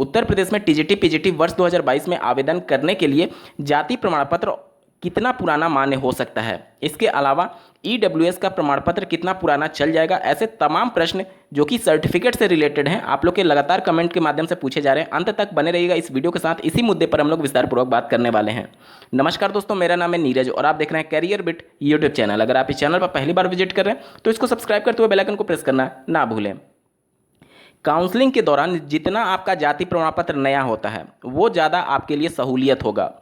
उत्तर प्रदेश में TGT PGT वर्ष 2022 में आवेदन करने के लिए जाति प्रमाण पत्र कितना पुराना मान्य हो सकता है। इसके अलावा ईडब्ल्यूएस का प्रमाण पत्र कितना पुराना चल जाएगा। ऐसे तमाम प्रश्न जो कि सर्टिफिकेट से रिलेटेड हैं आप लोग के लगातार कमेंट के माध्यम से पूछे जा रहे हैं। अंत तक बने रहिएगा इस वीडियो के साथ, इसी मुद्दे पर हम लोग विस्तारपूर्वक बात करने वाले हैं। नमस्कार दोस्तों, मेरा नाम है नीरज और आप देख रहे हैं कैरियर बिट यूट्यूब चैनल। अगर आप इस चैनल पर पहली बार विजिट कर रहे हैं तो इसको सब्सक्राइब करते हुए बेल आइकन को प्रेस करना ना भूलें। काउंसलिंग के दौरान जितना आपका जाति प्रमाण पत्र नया होता है वो ज़्यादा आपके लिए सहूलियत होगा।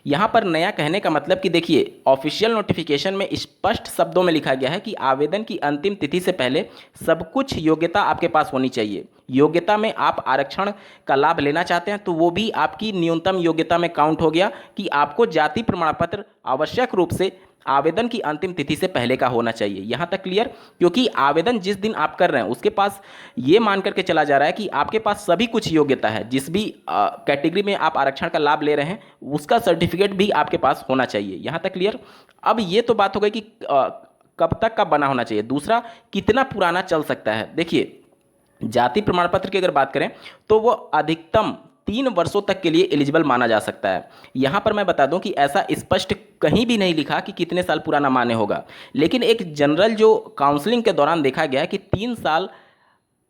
यहाँ पर नया कहने का मतलब कि देखिए, ऑफिशियल नोटिफिकेशन में स्पष्ट शब्दों में लिखा गया है कि आवेदन की अंतिम तिथि से पहले सब कुछ योग्यता आपके पास होनी चाहिए। योग्यता में आप आरक्षण का लाभ लेना चाहते हैं तो वो भी आपकी न्यूनतम योग्यता में काउंट हो गया कि आपको जाति प्रमाण पत्र आवश्यक रूप से आवेदन की अंतिम तिथि से पहले का होना चाहिए। यहाँ तक क्लियर? क्योंकि आवेदन जिस दिन आप कर रहे हैं उसके पास ये मान करके चला जा रहा है कि आपके पास सभी कुछ योग्यता है, जिस भी कैटेगरी में आप आरक्षण का लाभ ले रहे हैं उसका सर्टिफिकेट भी आपके पास होना चाहिए। यहाँ तक क्लियर? अब ये तो बात हो गई कि कब तक का बना होना चाहिए। दूसरा, कितना पुराना चल सकता है। देखिए, जाति प्रमाण पत्र की अगर बात करें तो वो अधिकतम 3 वर्षों तक के लिए एलिजिबल माना जा सकता है। यहाँ पर मैं बता दूं कि ऐसा स्पष्ट कहीं भी नहीं लिखा कि कितने साल पुराना मान्य होगा, लेकिन एक जनरल जो काउंसलिंग के दौरान देखा गया है कि 3 साल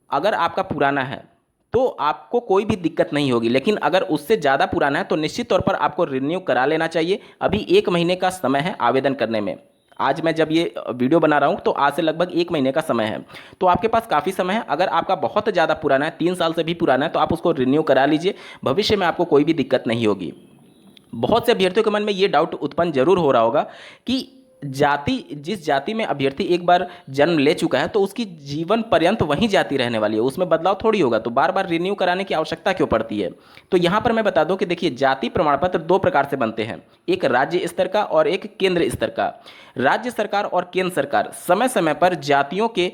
अगर आपका पुराना है तो आपको कोई भी दिक्कत नहीं होगी, लेकिन अगर उससे ज़्यादा पुराना है तो निश्चित तौर पर आपको रिन्यू करा लेना चाहिए। अभी 1 महीने का समय है आवेदन करने में। आज मैं जब ये वीडियो बना रहा हूँ तो आज से लगभग 1 महीने का समय है, तो आपके पास काफ़ी समय है। अगर आपका बहुत ज़्यादा पुराना है, 3 साल से भी पुराना है, तो आप उसको रिन्यू करा लीजिए। भविष्य में आपको कोई भी दिक्कत नहीं होगी। बहुत से अभ्यर्थियों के मन में ये डाउट उत्पन्न जरूर हो रहा होगा कि जिस जाति में अभ्यर्थी एक बार जन्म ले चुका है तो उसकी जीवन पर्यंत वहीं जाति रहने वाली है, उसमें बदलाव थोड़ी होगा, तो बार बार रिन्यू कराने की आवश्यकता क्यों पड़ती है। तो यहाँ पर मैं बता दूं कि देखिए, जाति प्रमाण पत्र 2 प्रकार से बनते हैं, एक राज्य स्तर का और एक केंद्र स्तर का। राज्य सरकार और केंद्र सरकार समय समय पर जातियों के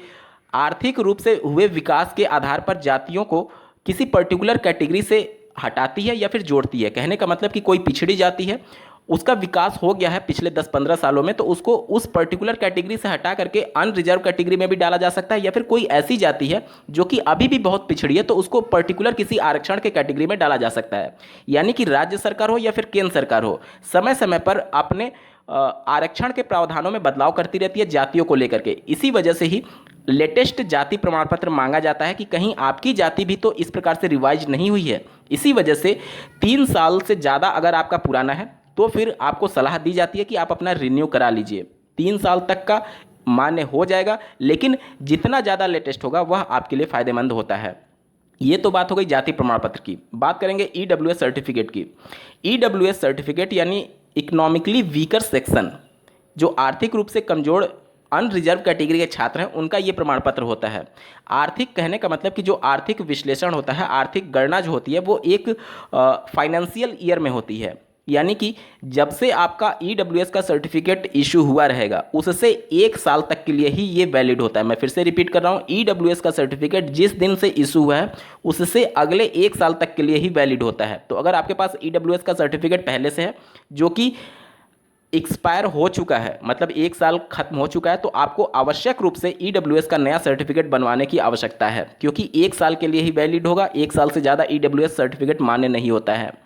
आर्थिक रूप से हुए विकास के आधार पर जातियों को किसी पर्टिकुलर कैटेगरी से हटाती है या फिर जोड़ती है। कहने का मतलब कि कोई पिछड़ी जाति है, उसका विकास हो गया है पिछले 10-15 सालों में, तो उसको उस पर्टिकुलर कैटेगरी से हटा करके अनरिजर्व कैटेगरी में भी डाला जा सकता है। या फिर कोई ऐसी जाति है जो कि अभी भी बहुत पिछड़ी है तो उसको पर्टिकुलर किसी आरक्षण के कैटेगरी में डाला जा सकता है। यानी कि राज्य सरकार हो या फिर केंद्र सरकार हो, समय समय पर अपने आरक्षण के प्रावधानों में बदलाव करती रहती है जातियों को लेकर के। इसी वजह से ही लेटेस्ट जाति प्रमाण पत्र मांगा जाता है कि कहीं आपकी जाति भी तो इस प्रकार से रिवाइज नहीं हुई है। इसी वजह से 3 साल से ज़्यादा अगर आपका पुराना है तो फिर आपको सलाह दी जाती है कि आप अपना रिन्यू करा लीजिए। 3 साल तक का मान्य हो जाएगा, लेकिन जितना ज़्यादा लेटेस्ट होगा वह आपके लिए फ़ायदेमंद होता है। ये तो बात हो गई जाति प्रमाण पत्र की। बात करेंगे ईडब्ल्यूएस सर्टिफिकेट की। ईडब्ल्यूएस सर्टिफिकेट यानी इकोनॉमिकली वीकर सेक्शन, जो आर्थिक रूप से कमजोर अनरिजर्व कैटेगरी के छात्र हैं, उनका ये प्रमाण पत्र होता है। आर्थिक कहने का मतलब कि जो आर्थिक विश्लेषण होता है, आर्थिक गणना जो होती है वो एक फाइनेंशियल ईयर में होती है। यानी कि जब से आपका ईडब्ल्यूएस का सर्टिफिकेट इशू हुआ रहेगा उससे 1 साल तक के लिए ही ये वैलिड होता है। मैं फिर से रिपीट कर रहा हूँ, ईडब्ल्यूएस का सर्टिफिकेट जिस दिन से इशू हुआ है उससे अगले 1 साल तक के लिए ही वैलिड होता है। तो अगर आपके पास ईडब्ल्यूएस का सर्टिफिकेट पहले से है जो कि एक्सपायर हो चुका है, मतलब 1 साल खत्म हो चुका है, तो आपको आवश्यक रूप से ईडब्ल्यूएस का नया सर्टिफिकेट बनवाने की आवश्यकता है, क्योंकि 1 साल के लिए ही वैलिड होगा। 1 साल से ज़्यादा ईडब्ल्यूएस सर्टिफिकेट मान्य नहीं होता है।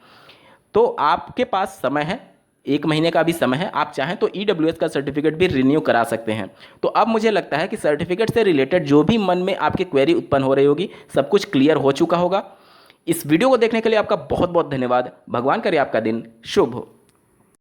तो आपके पास समय है, 1 महीने का भी समय है। आप चाहें तो ईडब्ल्यूएस का सर्टिफिकेट भी रिन्यू करा सकते हैं। तो अब मुझे लगता है कि सर्टिफिकेट से रिलेटेड जो भी मन में आपकी क्वेरी उत्पन्न हो रही होगी सब कुछ क्लियर हो चुका होगा। इस वीडियो को देखने के लिए आपका बहुत बहुत धन्यवाद। भगवान करे आपका दिन शुभ हो।